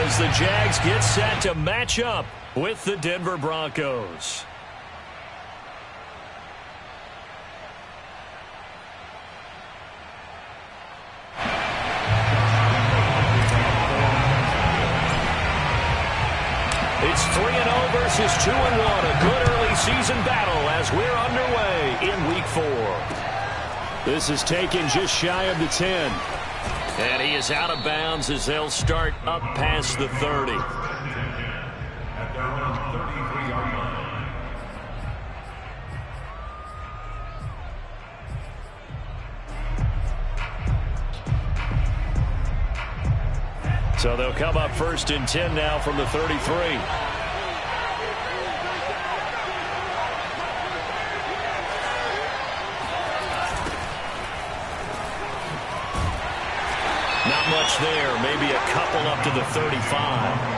as the Jags get set to match up with the Denver Broncos. It's 3-0 versus 2-1. A good early season battle as we're underway in Week 4. This is taken just shy of the 10. And he is out of bounds as they'll start up past the 30. At their own 33-yard line. So they'll come up 1st and 10 now from the 33. Not much there. Maybe a couple up to the 35.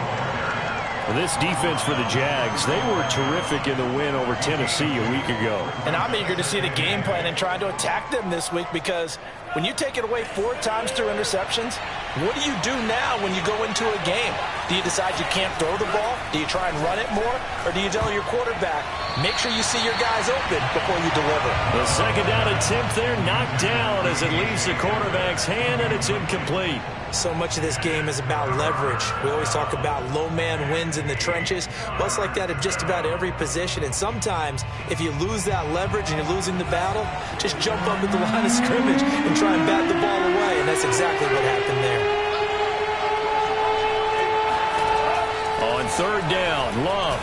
Well, this defense for the Jags, they were terrific in the win over Tennessee a week ago. And I'm eager to see the game plan and trying to attack them this week, because when you take it away 4 times through interceptions, what do you do now when you go into a game? Do you decide you can't throw the ball? Do you try and run it more? Or do you tell your quarterback, make sure you see your guys open before you deliver? The second down attempt there knocked down as it leaves the quarterback's hand, and it's incomplete. So much of this game is about leverage. We always talk about low man wins in the trenches. Well, it's like that at just about every position. And sometimes, if you lose that leverage and you're losing the battle, just jump up at the line of scrimmage and try and bat the ball away. And that's exactly what happened there. On 3rd down, Love.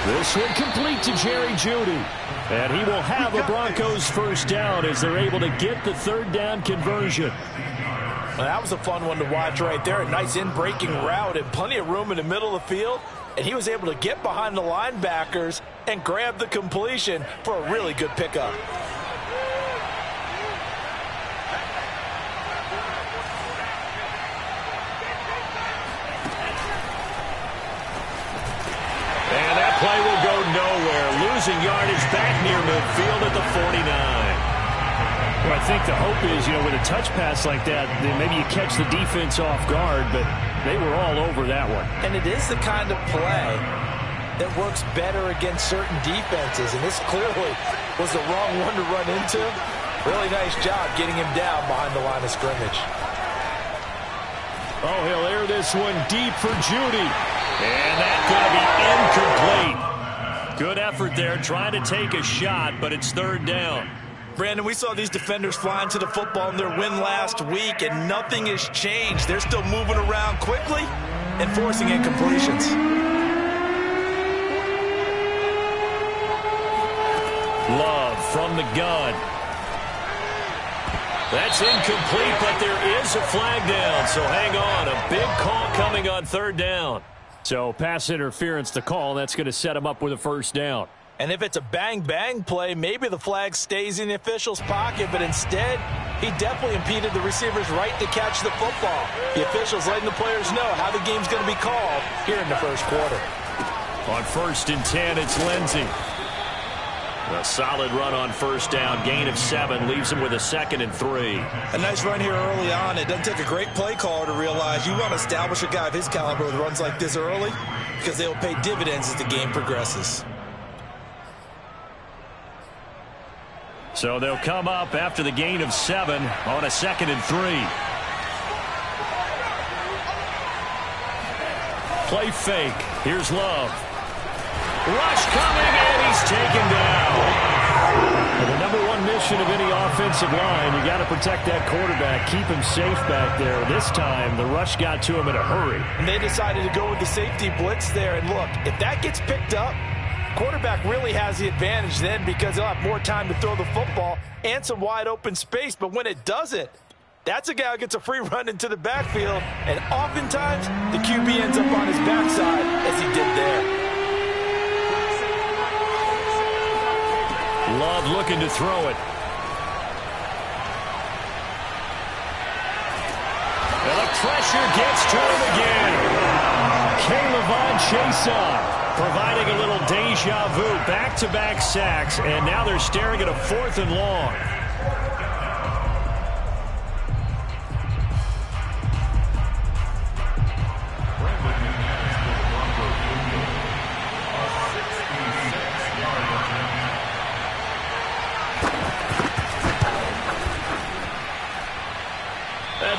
This one complete to Jerry Jeudy. And he will have a Broncos 1st down as they're able to get the 3rd down conversion. Well, that was a fun one to watch right there. A nice in-breaking route and plenty of room in the middle of the field. And he was able to get behind the linebackers and grab the completion for a really good pickup. Play will go nowhere. Losing yardage back near midfield at the 49. Well, I think the hope is, with a touch pass like that, then maybe you catch the defense off guard, but they were all over that one. And it is the kind of play that works better against certain defenses, and this clearly was the wrong one to run into. Really nice job getting him down behind the line of scrimmage. Oh, he'll air this one deep for Jeudy. And that's going to be incomplete. Good effort there, trying to take a shot, but it's 3rd down. Brandon, we saw these defenders flying to the football in their win last week, and nothing has changed. They're still moving around quickly and forcing incompletions. Love from the gun. That's incomplete, but there is a flag down, so hang on. A big call coming on 3rd down. So pass interference to call. That's going to set him up with a 1st down. And if it's a bang-bang play, maybe the flag stays in the official's pocket, but instead, he definitely impeded the receiver's right to catch the football. The officials letting the players know how the game's going to be called here in the 1st quarter. On 1st and 10, it's Lindsey. A solid run on 1st down. Gain of 7 leaves him with a 2nd and 3. A nice run here early on. It doesn't take a great play caller to realize you want to establish a guy of his caliber with runs like this early, because they'll pay dividends as the game progresses. So they'll come up after the gain of 7 on a 2nd and 3. Play fake. Here's Love. Rush coming, and he's taken down. And the number one mission of any offensive line, you got to protect that quarterback, keep him safe back there. This time, the rush got to him in a hurry. And they decided to go with the safety blitz there. And look, if that gets picked up, quarterback really has the advantage then, because he'll have more time to throw the football and some wide open space. But when it doesn't, that's a guy who gets a free run into the backfield. And oftentimes, the QB ends up on his backside, as he did there. Love looking to throw it. And the pressure gets to him again. K'Lavon Chaisson providing a little deja vu. Back-to-back sacks, and now they're staring at a 4th and long.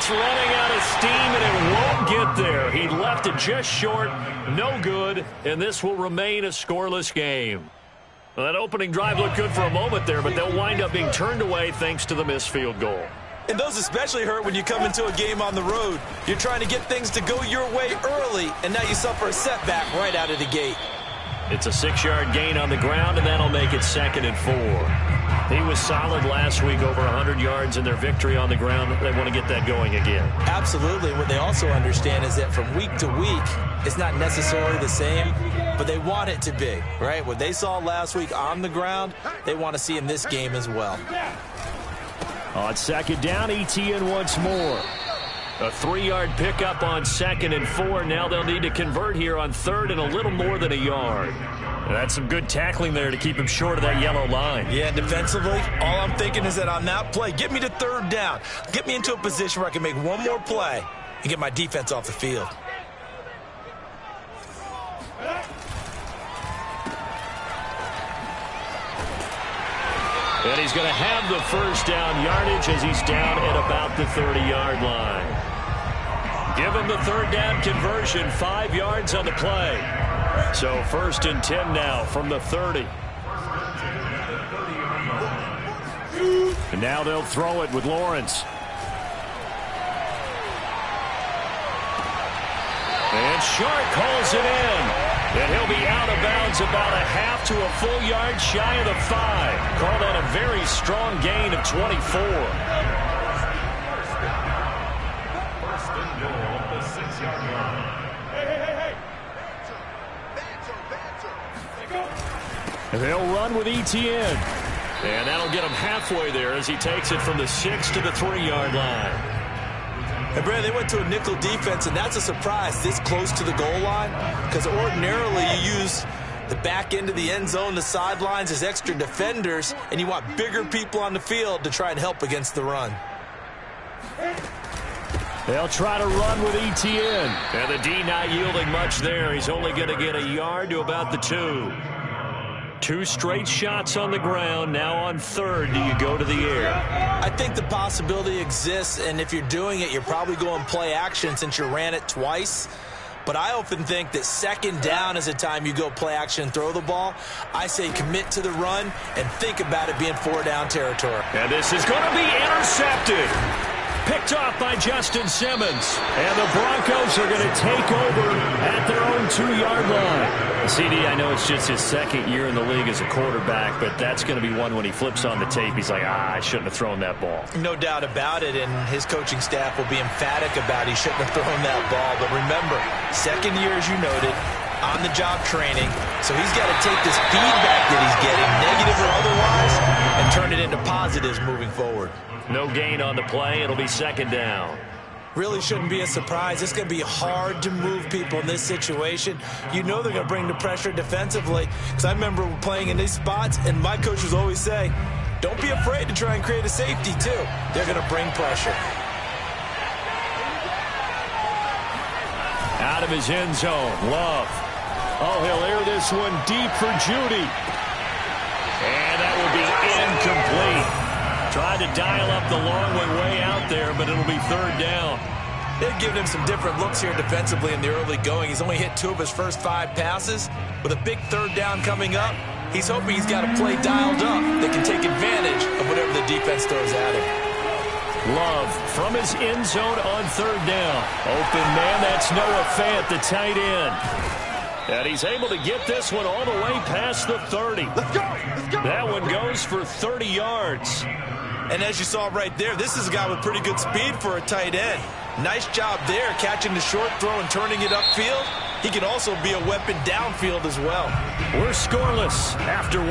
It's running out of steam, and it won't get there. He left it just short, no good, and this will remain a scoreless game. Well, that opening drive looked good for a moment there, but they'll wind up being turned away thanks to the missed field goal. And those especially hurt when you come into a game on the road. You're trying to get things to go your way early, and now you suffer a setback right out of the gate. It's a 6-yard gain on the ground, and that'll make it 2nd and 4. He was solid last week, over 100 yards in their victory on the ground. They want to get that going again. Absolutely. What they also understand is that from week to week, it's not necessarily the same, but they want it to be, right? What they saw last week on the ground, they want to see in this game as well. On 2nd down, ETN once more. A 3-yard pickup on 2nd and 4. Now they'll need to convert here on 3rd and a little more than a yard. That's some good tackling there to keep him short of that yellow line. Yeah, defensively, all I'm thinking is that on that play, get me to 3rd down. Get me into a position where I can make one more play and get my defense off the field. And he's going to have the 1st down yardage as he's down at about the 30-yard line. Give him the 3rd down conversion, 5 yards on the play. So 1st and 10 now from the 30. And now they'll throw it with Lawrence. And Shark calls it in. And he'll be out of bounds about a half to a full yard shy of the 5. Call that a very strong gain of 24. And they'll run with ETN. And that'll get him halfway there as he takes it from the 6 to the 3-yard line. And, Brad, they went to a nickel defense, and that's a surprise this close to the goal line, because ordinarily you use the back end of the end zone, the sidelines as extra defenders, and you want bigger people on the field to try and help against the run. They'll try to run with ETN. And the D not yielding much there. He's only going to get a yard to about the 2. 2 straight shots on the ground. Now on 3rd, do you go to the air? I think the possibility exists, and if you're doing it, you're probably going play action since you ran it twice. But I often think that 2nd down is a time you go play action and throw the ball. I say commit to the run and think about it being 4-down territory. And this is going to be intercepted. Picked off by Justin Simmons. And the Broncos are going to take over at their own 2-yard line. CD, I know it's just his 2nd year in the league as a quarterback, but that's going to be one when he flips on the tape. He's like, I shouldn't have thrown that ball. No doubt about it, and his coaching staff will be emphatic about he shouldn't have thrown that ball. But remember, 2nd year, as you noted, on-the-job training, so he's got to take this feedback that he's getting, negative or otherwise, and turn it into positives moving forward. No gain on the play. It'll be 2nd down. Really shouldn't be a surprise. It's going to be hard to move people in this situation. You know they're going to bring the pressure defensively, because I remember playing in these spots, and my coaches always say, don't be afraid to try and create a safety, too. They're going to bring pressure. Out of his end zone, Love. Oh, he'll air this one deep for Judy. And that will be incomplete. Tried to dial up the long way out there, but it'll be 3rd down. They've given him some different looks here defensively in the early going. He's only hit 2 of his first 5 passes. With a big 3rd down coming up, he's hoping he's got a play dialed up that can take advantage of whatever the defense throws at him. Love from his end zone on 3rd down. Open man, that's Noah Fant, the tight end. And he's able to get this one all the way past the 30. Let's go! Let's go! That one goes for 30 yards. And as you saw right there, this is a guy with pretty good speed for a tight end. Nice job there, catching the short throw and turning it upfield. He can also be a weapon downfield as well. We're scoreless after 1.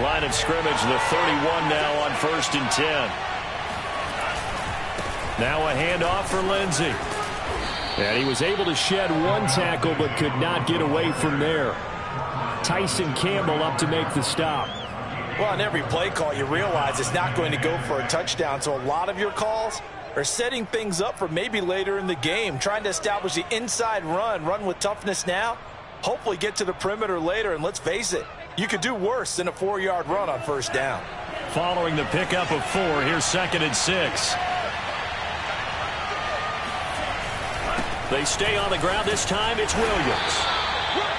Line of scrimmage, the 31 now on 1st and 10. Now a handoff for Lindsey. And he was able to shed 1 tackle but could not get away from there. Tyson Campbell up to make the stop. Well, on every play call, you realize it's not going to go for a touchdown. So a lot of your calls are setting things up for maybe later in the game, trying to establish the inside run with toughness now, hopefully get to the perimeter later. And let's face it, you could do worse than a 4-yard run on 1st down. following the pickup of 4. Here's 2nd and 6. They stay on the ground. This time it's Williams.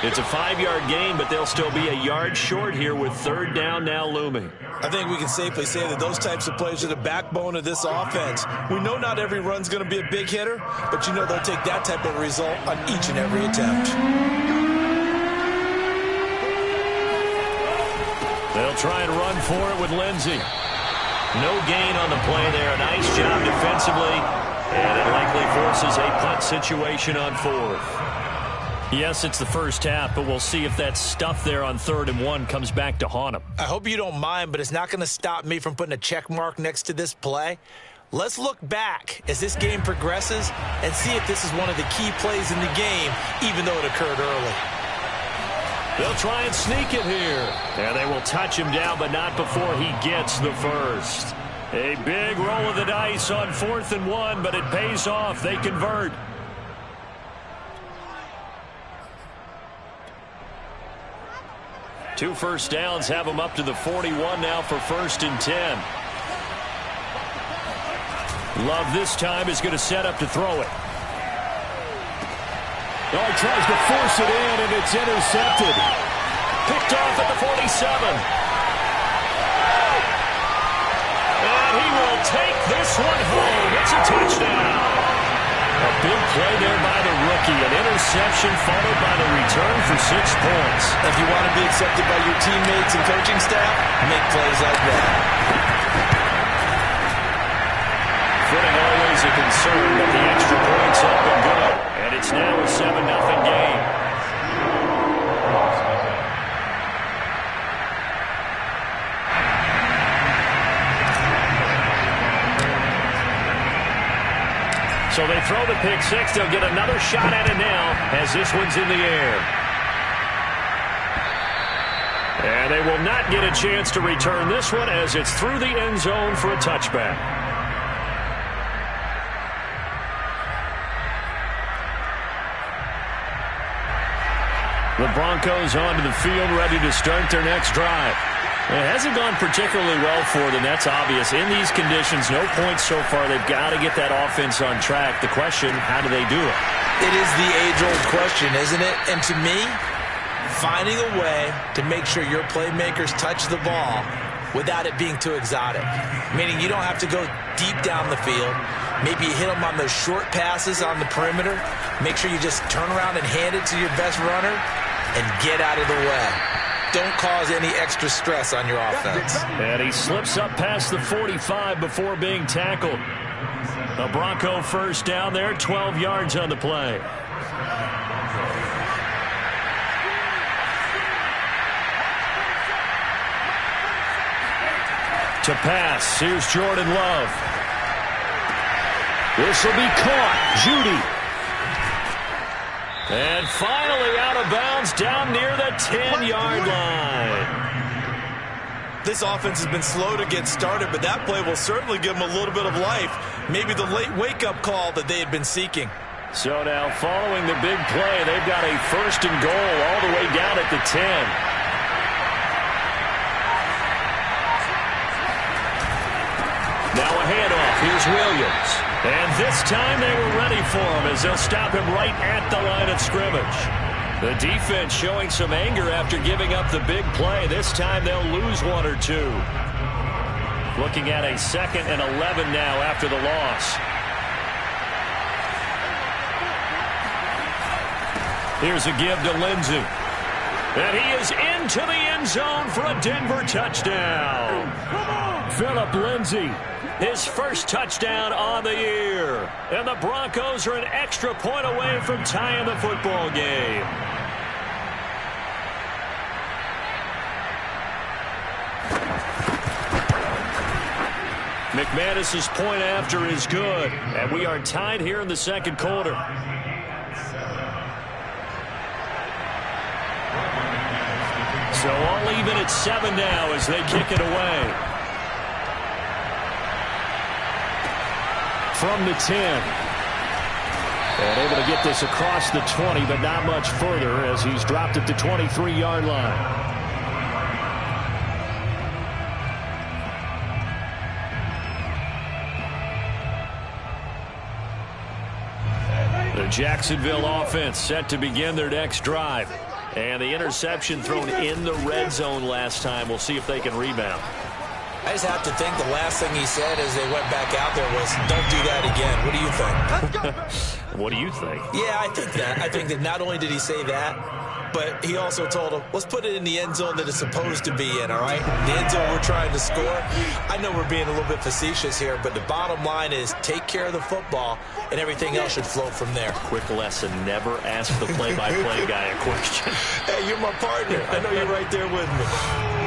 It's a 5-yard gain, but they'll still be a yard short here with 3rd down now looming. I think we can safely say that those types of plays are the backbone of this offense. We know not every run's going to be a big hitter, but you know they'll take that type of result on each and every attempt. They'll try and run for it with Lindsey. No gain on the play there. A nice job defensively, and it likely forces a punt situation on 4th. Yes, it's the first half, but we'll see if that stuff there on 3rd and 1 comes back to haunt him. I hope you don't mind, but it's not going to stop me from putting a check mark next to this play. Let's look back as this game progresses and see if this is one of the key plays in the game, even though it occurred early. They'll try and sneak it here. And they will touch him down, but not before he gets the first. A big roll of the dice on 4th and 1, but it pays off. They convert. Two first downs have them up to the 41 now for 1st and 10. Love this time is going to set up to throw it. Oh, he tries to force it in, and it's intercepted. Picked off at the 47. And he will take this one home. It's a touchdown. A big play there by the rookie. An interception followed by the return for 6 points. If you want to be accepted by your teammates and coaching staff, make plays like that. Footing always a concern, but the extra points up and good. And it's now a 7-0 game. So they throw the pick 6. They'll get another shot at it now as this one's in the air. And they will not get a chance to return this one as it's through the end zone for a touchback. The Broncos onto the field, ready to start their next drive. It hasn't gone particularly well for them. That's obvious. In these conditions, no points so far. They've got to get that offense on track. The question, how do they do it? It is the age-old question, isn't it? And to me, finding a way to make sure your playmakers touch the ball without it being too exotic. Meaning you don't have to go deep down the field. Maybe you hit them on those short passes on the perimeter. Make sure you just turn around and hand it to your best runner and get out of the way. Don't cause any extra stress on your offense. And he slips up past the 45 before being tackled. A Bronco first down there, 12 yards on the play. To pass, here's Jordan Love. This will be caught. Judy. And finally out of bounds down near the 10-yard line. This offense has been slow to get started, but that play will certainly give them a little bit of life. Maybe the late wake-up call that they had been seeking. So now following the big play, they've got a 1st and goal all the way down at the 10. Now a handoff. Here's Williams. And this time they were ready for him as they'll stop him right at the line of scrimmage. The defense showing some anger after giving up the big play. This time they'll lose 1 or 2. Looking at a 2nd and 11 now after the loss. Here's a give to Lindsey. And he is into the end zone for a Denver touchdown. Phillip Lindsey, his first touchdown on the year. And the Broncos are an extra point away from tying the football game. McManus's point after is good. And we are tied here in the 2nd quarter. So all even at 7 now as they kick it away. From the 10. And able to get this across the 20, but not much further as he's dropped at the 23-yard line. Jacksonville offense set to begin their next drive. And the interception thrown in the red zone last time. We'll see if they can rebound. I just have to think the last thing he said as they went back out there was, don't do that again. What do you think? What do you think? Yeah, I think that. I think that not only did he say that, but he also told him, let's put it in the end zone that it's supposed to be in, all right? The end zone we're trying to score. I know we're being a little bit facetious here, but the bottom line is take care of the football, and everything else should flow from there. Quick lesson, never ask the play-by-play guy a question. Hey, you're my partner. I know you're right there with me.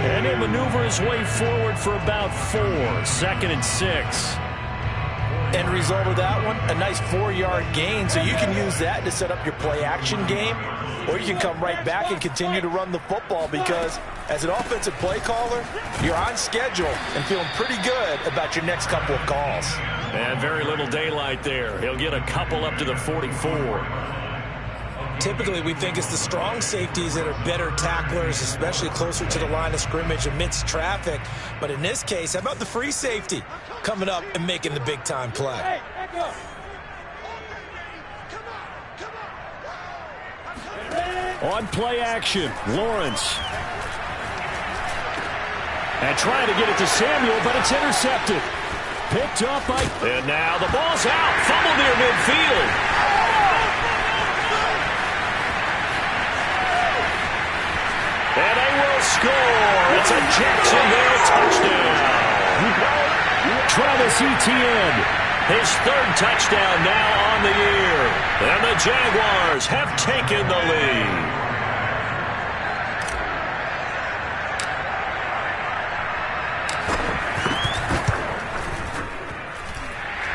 And he maneuvers his way forward for about 4. 2nd and 6. End result of that one, a nice 4-yard gain, so you can use that to set up your play-action game, or you can come right back and continue to run the football because as an offensive play caller, you're on schedule and feeling pretty good about your next couple of calls. And very little daylight there. He'll get a couple up to the 44. Typically, we think it's the strong safeties that are better tacklers, especially closer to the line of scrimmage amidst traffic. But in this case, how about the free safety coming up and making the big-time play? On play action, Lawrence. And trying to get it to Samuel, but it's intercepted. Picked up by... And now the ball's out. Fumble near midfield. And they will score. It's a Jacksonville touchdown. Travis Etienne, his 3rd touchdown now on the year. And the Jaguars have taken the lead.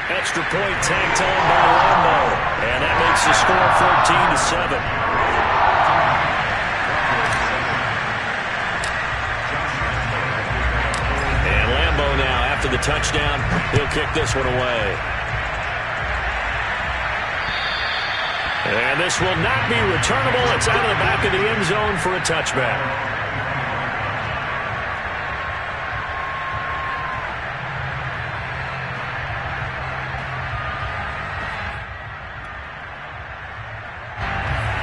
Extra point tacked on by Lambo. And that makes the score 14-7. Now, after the touchdown, he'll kick this one away. And this will not be returnable. It's out of the back of the end zone for a touchback.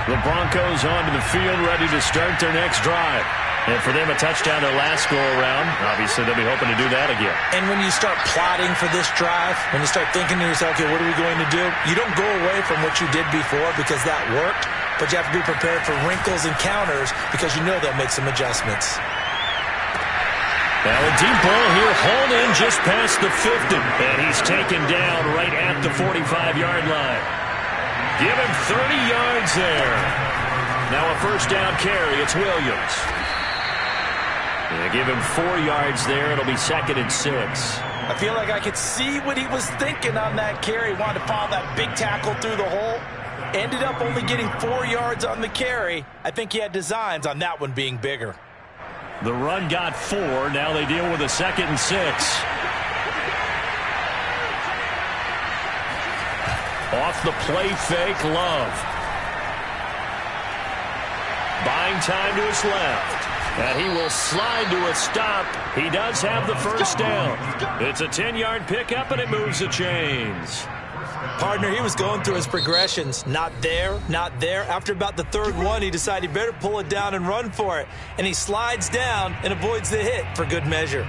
The Broncos onto the field, ready to start their next drive. And for them, a touchdown their last go-around. Obviously, they'll be hoping to do that again. And when you start plotting for this drive, when you start thinking to yourself, okay, what are we going to do? You don't go away from what you did before because that worked, but you have to be prepared for wrinkles and counters because you know they'll make some adjustments. Now a deep ball here, hauled in just past the 50. And he's taken down right at the 45-yard line. Give him 30 yards there. Now a first down carry. It's Williams. Give him 4 yards there. It'll be 2nd and 6. I feel like I could see what he was thinking on that carry. Wanted to follow that big tackle through the hole. Ended up only getting 4 yards on the carry. I think he had designs on that one being bigger. The run got 4. Now they deal with a 2nd and 6. Off the play fake, Love. Buying time to his left. And he will slide to a stop. He does have the first down. It's a 10-yard pickup, and it moves the chains. Partner, he was going through his progressions. Not there, not there. After about the 3rd one, he decided he better pull it down and run for it. And he slides down and avoids the hit for good measure.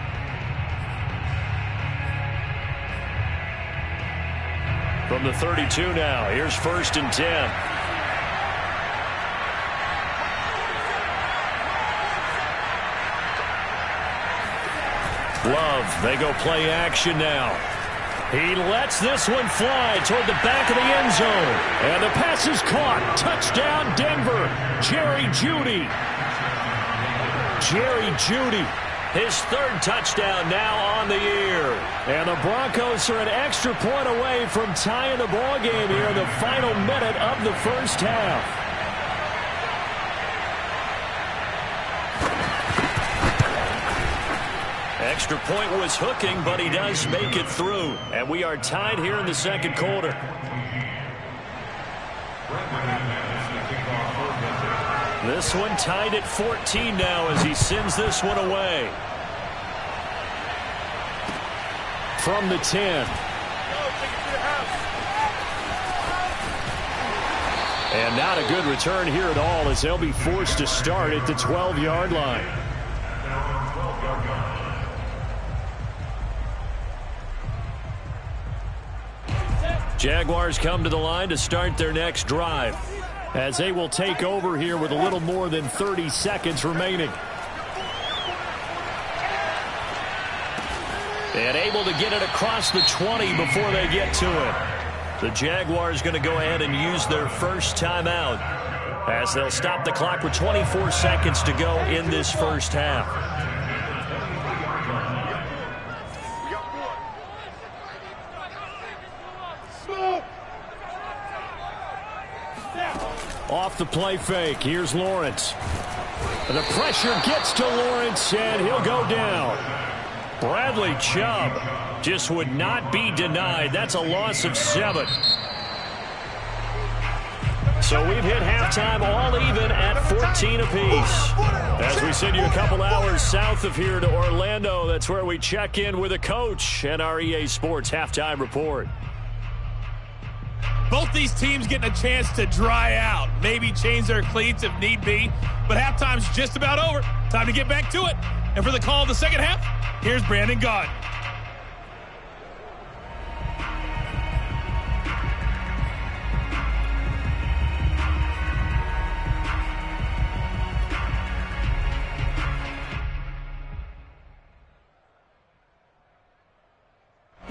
From the 32 now, here's 1st and 10. Love, they go play action now. He lets this one fly toward the back of the end zone. And the pass is caught. Touchdown, Denver. Jerry Jeudy. Jerry Jeudy, his 3rd touchdown now on the year. And the Broncos are an extra point away from tying the ball game here in the final minute of the first half. Extra point was hooking, but he does make it through. And we are tied here in the 2nd quarter. This one tied at 14 now as he sends this one away. From the 10. And not a good return here at all, as they'll be forced to start at the 12-yard line. Jaguars come to the line to start their next drive, as they will take over here with a little more than 30 seconds remaining. And able to get it across the 20 before they get to it. The Jaguars going to go ahead and use their first timeout, as they'll stop the clock with 24 seconds to go in this first half. Off the play fake, here's Lawrence. The pressure gets to Lawrence, and he'll go down. Bradley Chubb just would not be denied. That's a loss of 7. So we've hit halftime all even at 14 apiece. As we send you a couple hours south of here to Orlando, that's where we check in with a coach at our EA Sports Halftime Report. Both these teams getting a chance to dry out, maybe change their cleats if need be, but halftime's just about over. Time to get back to it. And for the call of the second half, here's Brandon Gaudin.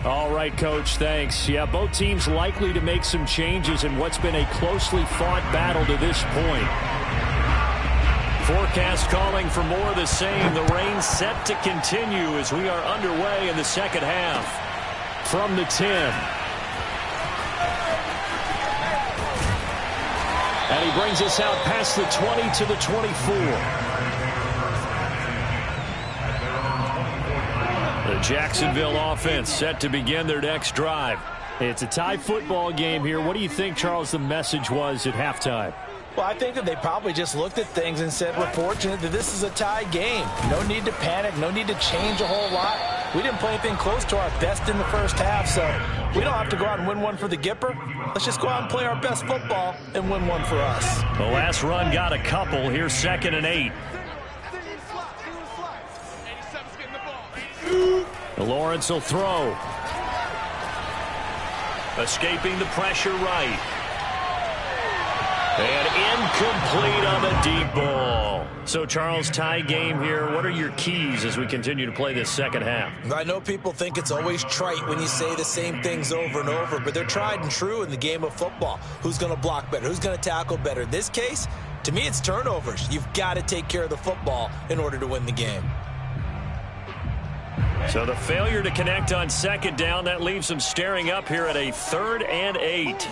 All right, Coach, thanks. Yeah, both teams likely to make some changes in what's been a closely fought battle to this point. Forecast calling for more of the same. The rain set to continue as we are underway in the second half. From the 10. And he brings us out past the 20 to the 24. The Jacksonville offense set to begin their next drive. It's a tie football game here. What do you think, Charles, the message was at halftime? Well, I think that they probably just looked at things and said, we're fortunate that this is a tie game. No need to panic. No need to change a whole lot. We didn't play anything close to our best in the first half, so we don't have to go out and win one for the Gipper. Let's just go out and play our best football and win one for us. The last run got a couple. Here's 2nd and 8. Lawrence will throw. Escaping the pressure right. And incomplete on the deep ball. So, Charles, tie game here. What are your keys as we continue to play this second half? I know people think it's always trite when you say the same things over and over, but they're tried and true in the game of football. Who's going to block better? Who's going to tackle better? In this case, to me, it's turnovers. You've got to take care of the football in order to win the game. So the failure to connect on 2nd down, that leaves them staring up here at a 3rd and 8.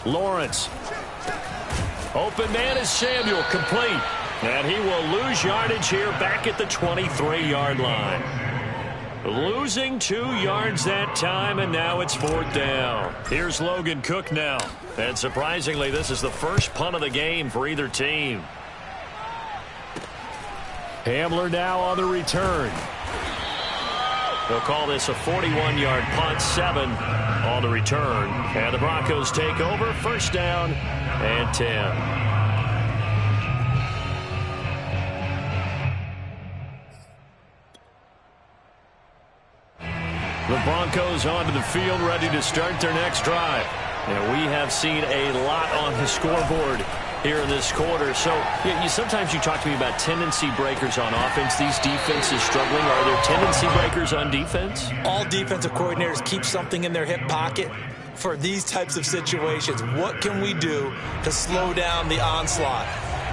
Lawrence. Open man is Samuel, complete. And he will lose yardage here back at the 23-yard line. Losing 2 yards that time, and now it's 4th down. Here's Logan Cook now. And surprisingly, this is the first punt of the game for either team. Hamler now on the return. They'll call this a 41-yard punt, 7 on the return. And the Broncos take over, 1st down and 10. The Broncos onto the field, ready to start their next drive. And we have seen a lot on the scoreboard here in this quarter. So sometimes you talk to me about tendency breakers on offense. These defenses struggling. Are there tendency breakers on defense? All defensive coordinators keep something in their hip pocket for these types of situations. What can we do to slow down the onslaught?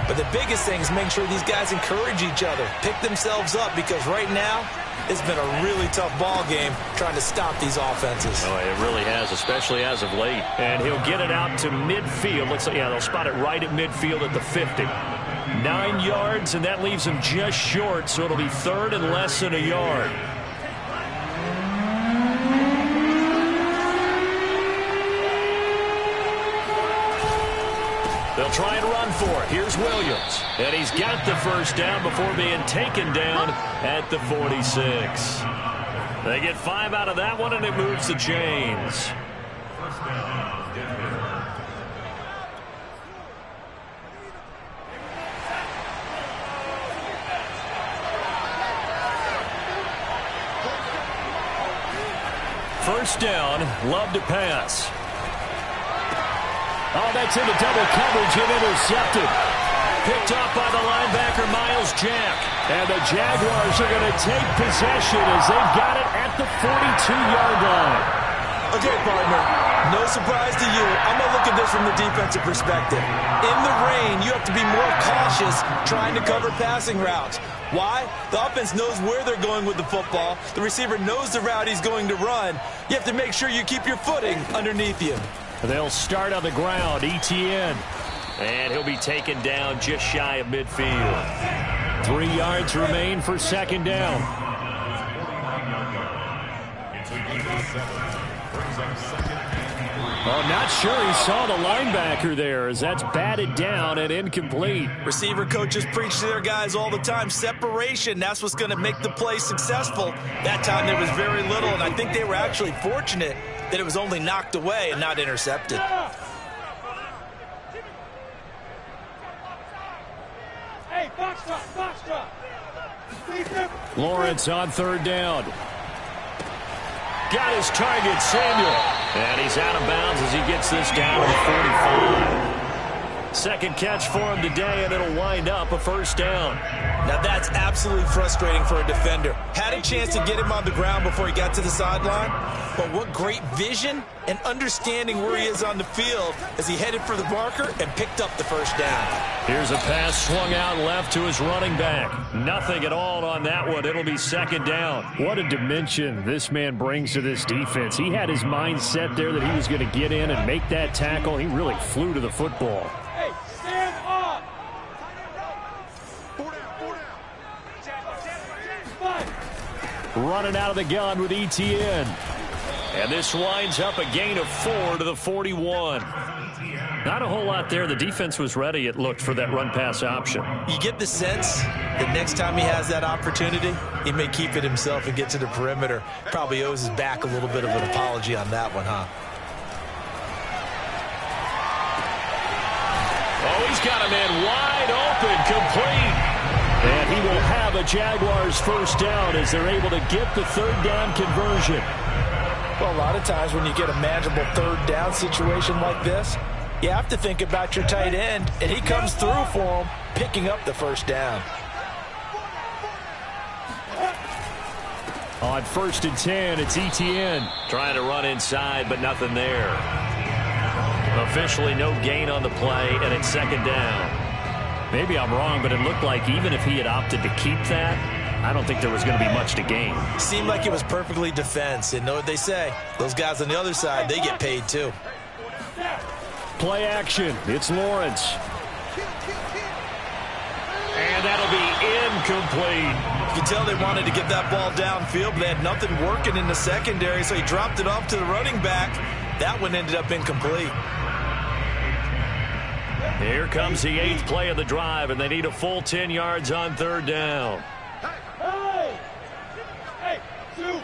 But the biggest thing is make sure these guys encourage each other, pick themselves up, because right now it's been a really tough ball game trying to stop these offenses. Oh, it really has, especially as of late. And he'll get it out to midfield. They'll spot it right at midfield at the 50. 9 yards, and that leaves him just short, so it'll be 3rd and less than a yard. They'll try and run for it. Here's Williams. And he's got the 1st down before being taken down at the 46. They get 5 out of that one, and it moves the chains. first down. Love to pass. Oh, that's into double coverage and intercepted. Picked off by the linebacker, Miles Jack. And the Jaguars are going to take possession as they've got it at the 42-yard line. Okay, partner, no surprise to you. I'm going to look at this from the defensive perspective. In the rain, you have to be more cautious trying to cover passing routes. Why? The offense knows where they're going with the football. The receiver knows the route he's going to run. You have to make sure you keep your footing underneath you. They'll start on the ground, ETN. And he'll be taken down just shy of midfield. 3 yards remain for second down. Oh, not sure he saw the linebacker there as that's batted down and incomplete. Receiver coaches preach to their guys all the time. Separation, that's what's going to make the play successful. That time there was very little, and I think they were actually fortunate that it was only knocked away and not intercepted. Hey, box drop. Lawrence on third down. Got his target, Samuel. And he's out of bounds as he gets this down to the 45. Second catch for him today, and it'll wind up a first down. Now that's absolutely frustrating for a defender. Had a chance to get him on the ground before he got to the sideline, but what great vision and understanding where he is on the field as he headed for the marker and picked up the first down. Here's a pass swung out left to his running back. Nothing at all on that one. It'll be second down. What a dimension this man brings to this defense. He had his mind set there that he was going to get in and make that tackle. He really flew to the football. Hey, stand up! Running out of the gun with ETN. And this winds up a gain of 4 to the 41. Not a whole lot there. The defense was ready, it looked, for that run-pass option. You get the sense that next time he has that opportunity, he may keep it himself and get to the perimeter. Probably owes his back a little bit of an apology on that one, huh? Oh, he's got a man wide open, complete. And he will have a Jaguars first down as they're able to get the third down conversion. Well, a lot of times when you get a manageable third down situation like this, you have to think about your tight end, and he comes through for him, picking up the first down. On 1st and 10, it's ETN. Trying to run inside, but nothing there. Officially no gain on the play, and it's second down. Maybe I'm wrong, but it looked like even if he had opted to keep that, I don't think there was going to be much to gain. Seemed like it was perfectly defense. And know what they say? Those guys on the other side, they get paid too. Play action. It's Lawrence. And that'll be incomplete. You can tell they wanted to get that ball downfield, but they had nothing working in the secondary, so he dropped it off to the running back. That one ended up incomplete. Here comes the 8th play of the drive, and they need a full 10 yards on third down. Hey, 2.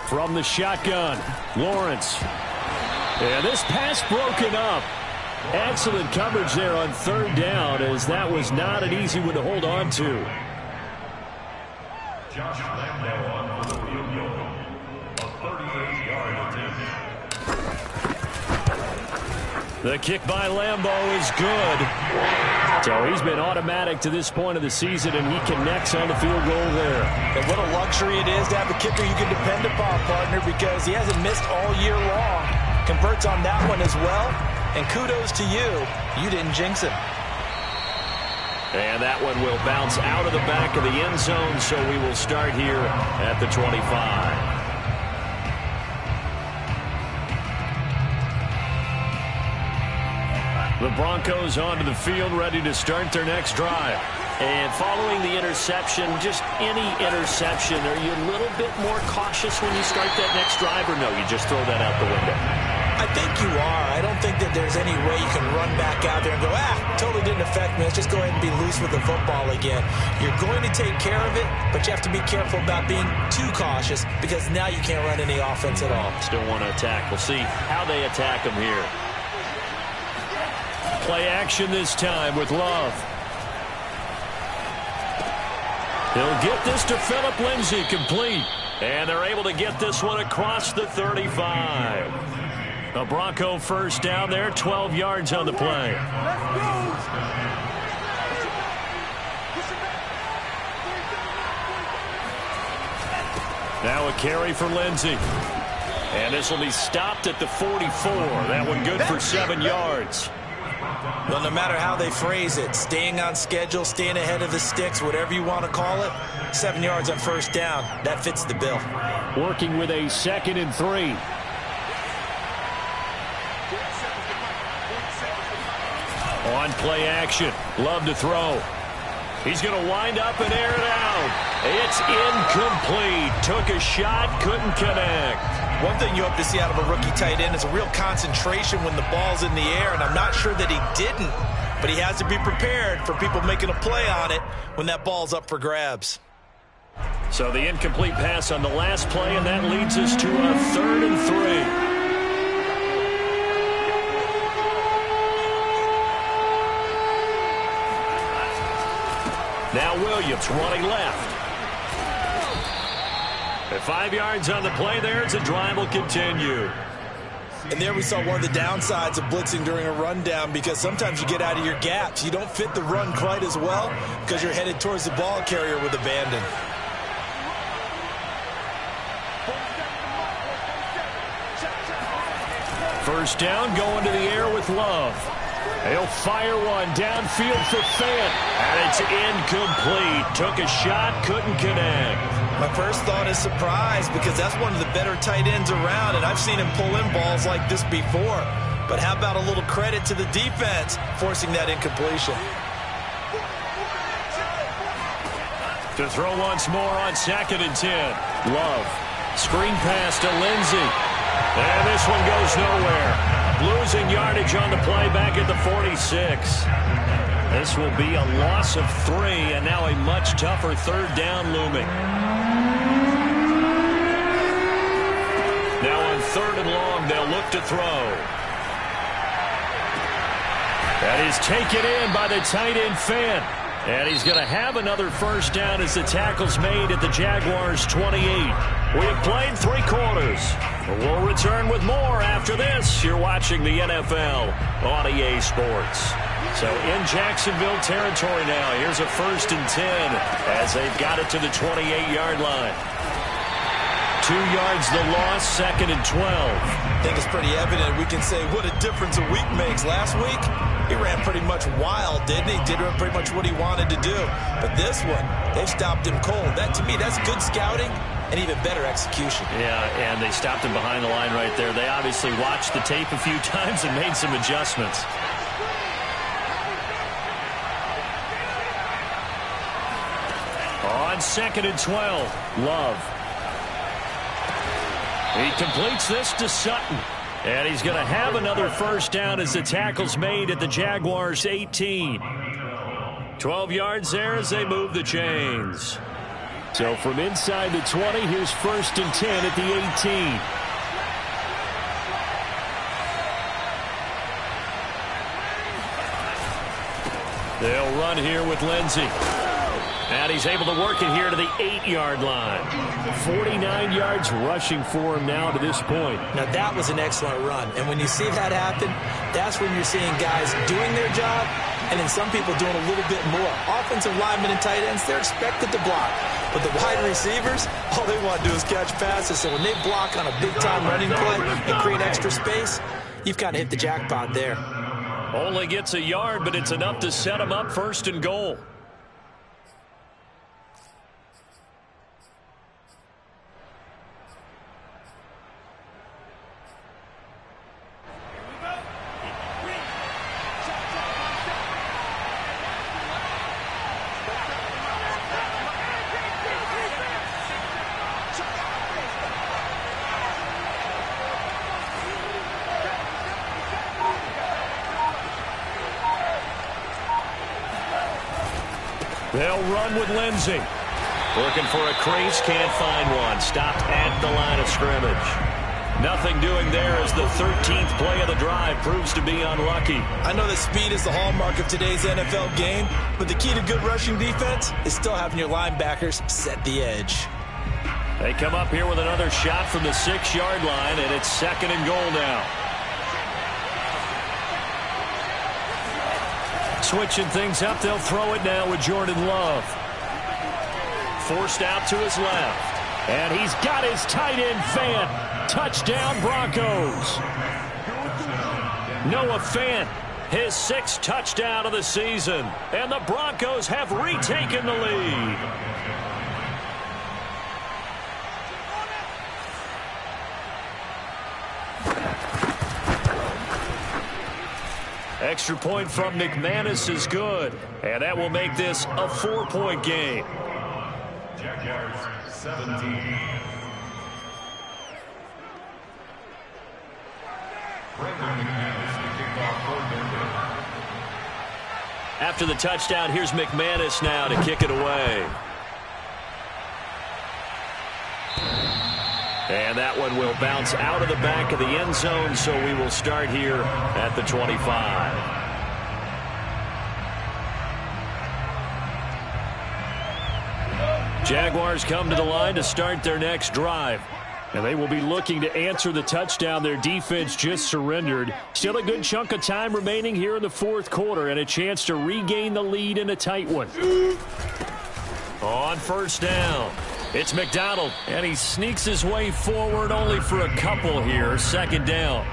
From the shotgun, Lawrence. And this pass broken up. Excellent coverage there on third down, as that was not an easy one to hold on to. Josh Lambo on for the field goal. A 38-yard attempt. The kick by Lambo is good. So he's been automatic to this point of the season, and he connects on the field goal there. And what a luxury it is to have a kicker you can depend upon, partner, because he hasn't missed all year long. Converts on that one as well, and kudos to you. You didn't jinx him. And that one will bounce out of the back of the end zone, so we will start here at the 25. The Broncos onto the field, ready to start their next drive. And following the interception, just any interception, are you a little bit more cautious when you start that next drive, or no, you just throw that out the window? I think you are. I don't think that there's any way you can run back out there and go, totally didn't affect me. Let's just go ahead and be loose with the football again. You're going to take care of it, but you have to be careful about being too cautious because now you can't run any offense at all. Still want to attack. We'll see how they attack them here. Play action this time with Love. He'll get this to Phillip Lindsay, complete. And they're able to get this one across the 35. A Bronco first down there, 12 yards on the play. Now a carry for Lindsay. And this will be stopped at the 44. That one good for 7 yards. Well, no matter how they phrase it, staying on schedule, staying ahead of the sticks, whatever you want to call it, 7 yards on first down, that fits the bill. Working with a 2nd and 3. On play action, Love to throw. He's going to wind up and air it out. It's incomplete. Took a shot, couldn't connect. One thing you hope to see out of a rookie tight end is a real concentration when the ball's in the air, and I'm not sure that he didn't, but he has to be prepared for people making a play on it when that ball's up for grabs. So the incomplete pass on the last play, and that leads us to a 3rd and 3. Now Williams running left. At 5 yards on the play there, the drive will continue. And there we saw one of the downsides of blitzing during a rundown, because sometimes you get out of your gaps. You don't fit the run quite as well because you're headed towards the ball carrier with abandon. First down, going to the air with Love. He'll fire one downfield for Fant, and it's incomplete. Took a shot, couldn't connect. My first thought is surprise, because that's one of the better tight ends around, and I've seen him pull in balls like this before. But how about a little credit to the defense forcing that incompletion? To throw once more on 2nd and 10. Love. Screen pass to Lindsay. And this one goes nowhere. Losing yardage on the play back at the 46. This will be a loss of 3, and now a much tougher 3rd down looming. Now on 3rd and long, they'll look to throw. That is taken in by the tight end Fant. And he's going to have another first down as the tackle's made at the Jaguars 28. We have played 3 quarters. We'll return with more after this. You're watching the NFL on EA Sports. So in Jacksonville territory now. Here's a 1st and 10 as they've got it to the 28-yard line. 2 yards the loss, 2nd and 12. I think it's pretty evident. We can say what a difference a week makes. Last week, he ran pretty much wild, didn't he? Did pretty much what he wanted to do. But this one, they've stopped him cold. That, to me, that's good scouting and even better execution. Yeah, and they stopped him behind the line right there. They obviously watched the tape a few times and made some adjustments. On 2nd and 12, Love. He completes this to Sutton. And he's going to have another first down as the tackle's made at the Jaguars 18. 12 yards there as they move the chains. So from inside the 20, here's 1st and 10 at the 18. They'll run here with Lindsay. And he's able to work it here to the 8-yard line. 49 yards rushing for him now to this point. Now, that was an excellent run. And when you see that happen, that's when you're seeing guys doing their job and then some people doing a little bit more. Offensive linemen and tight ends, they're expected to block. But the wide receivers, all they want to do is catch passes. So when they block on a big-time running play and create extra space, you've kind of hit the jackpot there. Only gets a yard, but it's enough to set him up 1st and goal. They'll run with Lindsay. Looking for a crease, can't find one. Stopped at the line of scrimmage. Nothing doing there as the 13th play of the drive proves to be unlucky. I know that speed is the hallmark of today's NFL game, but the key to good rushing defense is still having your linebackers set the edge. They come up here with another shot from the 6-yard line, and it's 2nd and goal now. Switching things up, they'll throw it now with Jordan Love. Forced out to his left, and he's got his tight end Fant. Touchdown, Broncos. Noah Fant, his 6th touchdown of the season, and the Broncos have retaken the lead. Extra point from McManus is good, and that will make this a 4-point game. Jaguars 17. After the touchdown, here's McManus now to kick it away. And that one will bounce out of the back of the end zone, so we will start here at the 25. Jaguars come to the line to start their next drive. And they will be looking to answer the touchdown their defense just surrendered. Still a good chunk of time remaining here in the 4th quarter and a chance to regain the lead in a tight one. On 1st down, it's McDonald, and he sneaks his way forward only for a couple here. 2nd down.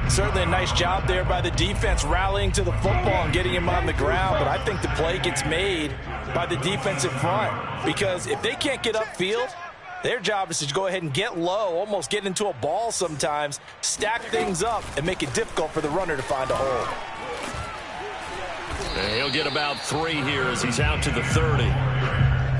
Certainly a nice job there by the defense rallying to the football and getting him on the ground, but I think the play gets made by the defensive front because if they can't get upfield, their job is to go ahead and get low, almost get into a ball sometimes, stack things up, and make it difficult for the runner to find a hole. And he'll get about 3 here as he's out to the 30.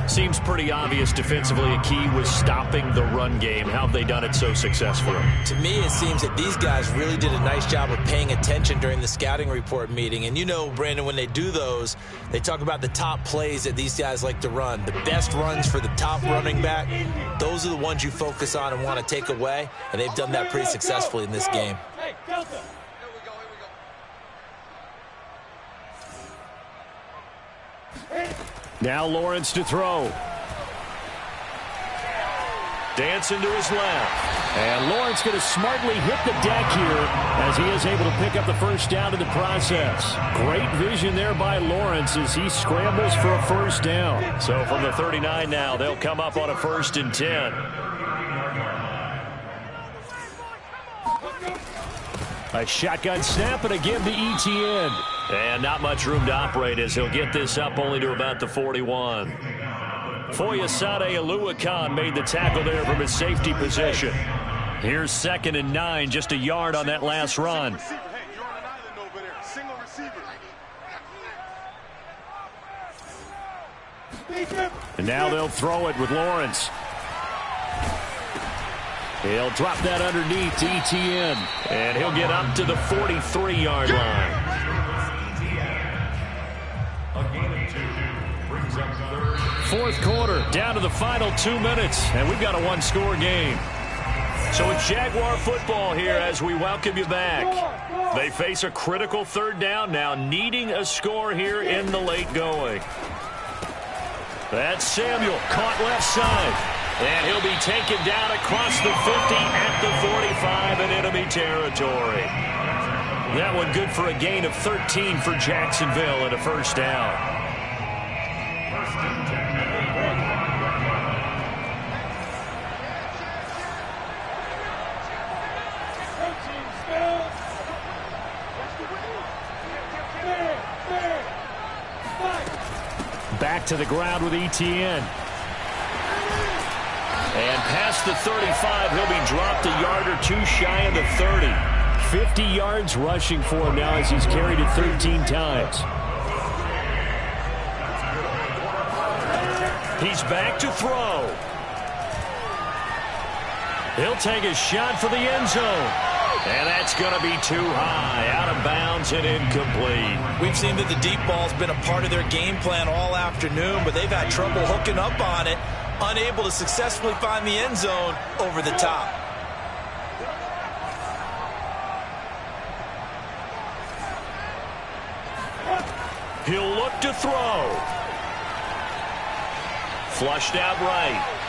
Seems pretty obvious defensively a key was stopping the run game. How have they done it so successfully? To me, it seems that these guys really did a nice job of paying attention during the scouting report meeting. And you know, Brandon, when they do those, they talk about the top plays that these guys like to run. The best runs for the top running back, those are the ones you focus on and want to take away. And they've done that pretty successfully in this game. Hey, Delta. Now Lawrence to throw. Dancing to his left. And Lawrence going to smartly hit the deck here as he is able to pick up the 1st down in the process. Great vision there by Lawrence as he scrambles for a 1st down. So from the 39 now, they'll come up on a 1st and 10. A shotgun snap and again to Etienne. And not much room to operate as he'll get this up only to about the 41. Foyesade Oluwakan made the tackle there from his safety position. Here's 2nd and 9, just a yard on that last run. And now they'll throw it with Lawrence. He'll drop that underneath to Etienne. And he'll get up to the 43-yard line. Fourth quarter, down to the final 2 minutes, and we've got a 1-score game. So it's Jaguar football here as we welcome you back. They face a critical 3rd down now, needing a score here in the late going. That's Samuel, caught left side. And he'll be taken down across the 50 at the 45 in enemy territory. That one good for a gain of 13 for Jacksonville and a 1st down. Back to the ground with Etienne. And past the 35, he'll be dropped a yard or 2 shy of the 30. 50 yards rushing for him now as he's carried it 13 times. He's back to throw. He'll take a shot for the end zone. And that's going to be too high, out of bounds and incomplete. We've seen that the deep ball's been a part of their game plan all afternoon, but they've had trouble hooking up on it, unable to successfully find the end zone over the top. He'll look to throw. Flushed out right.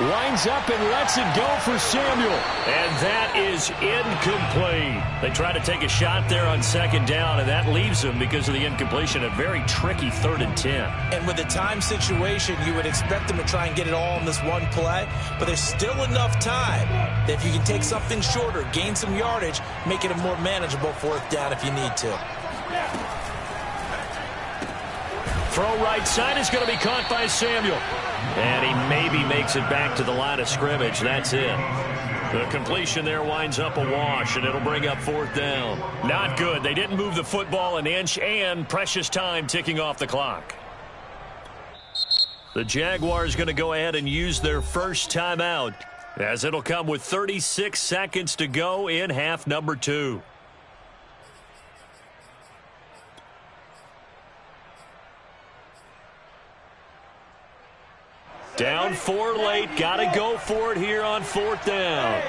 Winds up and lets it go for Samuel. And that is incomplete. They try to take a shot there on second down, and that leaves them, because of the incompletion, a very tricky 3rd and 10. And with the time situation, you would expect them to try and get it all in this one play, but there's still enough time that if you can take something shorter, gain some yardage, make it a more manageable 4th down if you need to. Throw right side is going to be caught by Samuel. And he maybe makes it back to the line of scrimmage. That's it. The completion there winds up a wash, and it'll bring up 4th down. Not good. They didn't move the football an inch, and precious time ticking off the clock. The Jaguars going to go ahead and use their first timeout, as it'll come with 36 seconds to go in half number 2. Down 4 late. Got to go for it here on 4th down.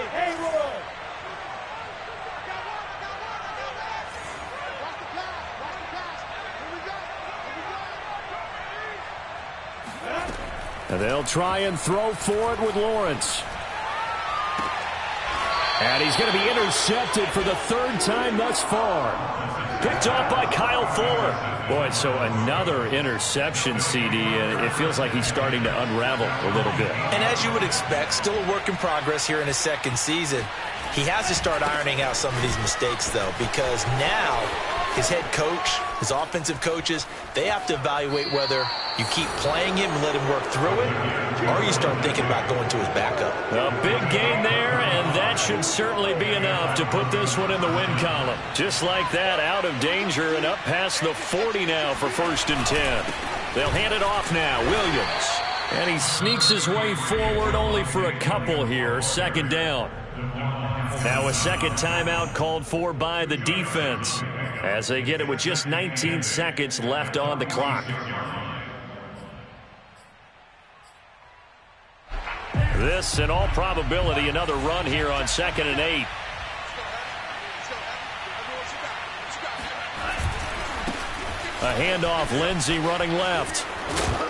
And they'll try and throw for it with Lawrence. And he's going to be intercepted for the 3rd time thus far. Picked off by Kyle Fuller. Boy, so another interception, CD, and it feels like he's starting to unravel a little bit. And as you would expect, still a work in progress here in his 2nd season. He has to start ironing out some of these mistakes, though, because now his head coach, his offensive coaches, they have to evaluate whether you keep playing him and let him work through it, or you start thinking about going to his backup. A big gain there, and that should certainly be enough to put this one in the win column. Just like that, out of danger and up past the 40 now for 1st and 10. They'll hand it off now. Williams. And he sneaks his way forward only for a couple here. 2nd down. Now a second timeout called for by the defense, as they get it with just 19 seconds left on the clock. This, in all probability, another run here on 2nd and 8. A handoff, Lindsey running left.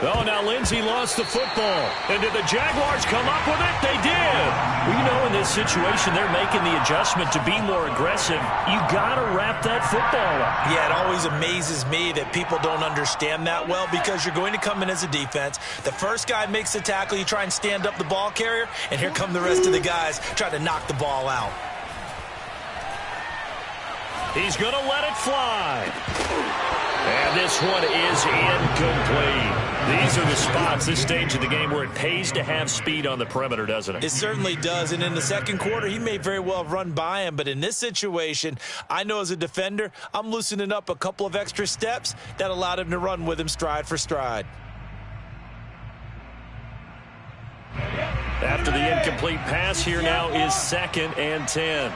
Oh, now Lindsey lost the football. And did the Jaguars come up with it? They did. Well, you know, in this situation, they're making the adjustment to be more aggressive. You got to wrap that football up. Yeah, it always amazes me that people don't understand that well, because you're going to come in as a defense. The first guy makes the tackle, you try and stand up the ball carrier, and here come the rest of the guys trying to knock the ball out. He's going to let it fly. And this one is incomplete. These are the spots, this stage of the game, where it pays to have speed on the perimeter, doesn't it? It certainly does. And in the 2nd quarter, he may very well have run by him. But in this situation, I know as a defender, I'm loosening up a couple of extra steps that allowed him to run with him stride for stride. After the incomplete pass, here now is 2nd and 10.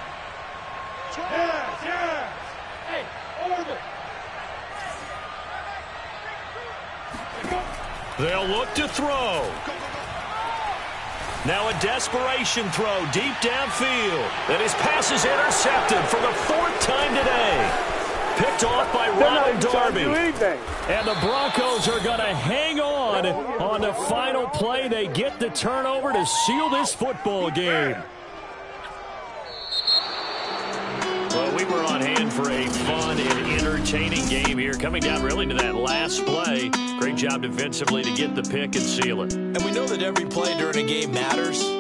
They'll look to throw. Now a desperation throw deep downfield. And his pass is intercepted for the 4th time today. Picked off by Ronald Darby. And the Broncos are going to hang on the final play. They get the turnover to seal this football game. Well, we were on hand for a fun and entertaining game here, coming down really to that last play. Great job defensively to get the pick and seal it. And we know that every play during a game matters.